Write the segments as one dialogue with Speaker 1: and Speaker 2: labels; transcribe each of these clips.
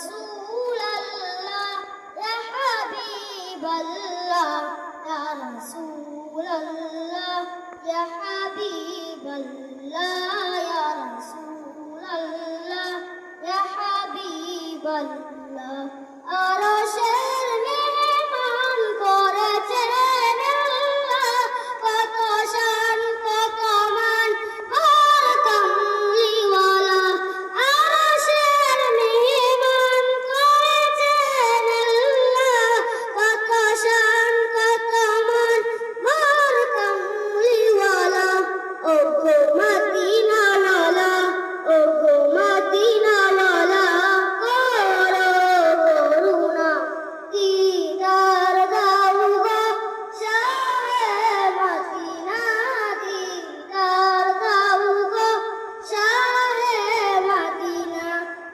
Speaker 1: রাসূলাল্লাহ ইয়া হাবিবাল্লাহ ইয়া রাসূলাল্লাহ ইয়া হাবিবাল্লাহ ইয়া রাসূলাল্লাহ ইয়া হাবিবাল্লাহ আরশের মেহমান করেছেন আল্লাহ কত শান কত মান আর কামলিওয়ালা আরশের মেহমান করেছেন আল্লাহ কত শান কত মান আর কামলিওয়ালা ও গো মদিনা লালা ও গো মদিনা লালা করো করুণা দিদার দাও গো শাহে মদিনা দিদার দাও গো শাহে মদিনা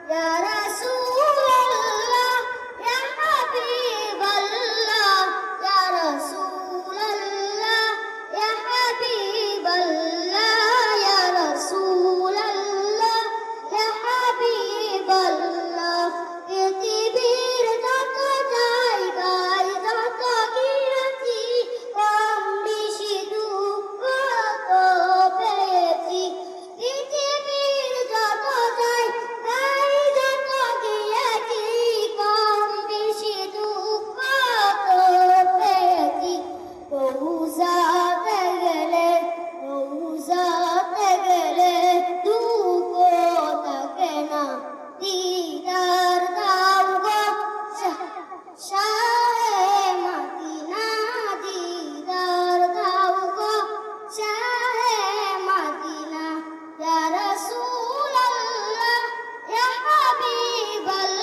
Speaker 1: ইয়া রাসূলাল্লাহ ইয়া হাবিবাল্লাহ ইয়া রাসূলাল্লাহ ইয়া হাবিবাল্লাহ ইয়া রাসূলাল্লাহ ইয়া হাবিবাল্লাহ পৃথিবীর যত জায়গায় যত গিয়েছি কম বেশি দুঃখ তো পেয়েছি পৃথিবীর যত জায়গায় যত গিয়েছি কম বেশি দুঃখ তো পেয়েছি পৌঁছাতে গেলে দুঃখ থাকে না দিদার দাও গো শাহে মদিনা দিদার দাও গো শাহে মদিনা ইয়া রাসূলাল্লাহ ইয়া হাবিবাল্লাহ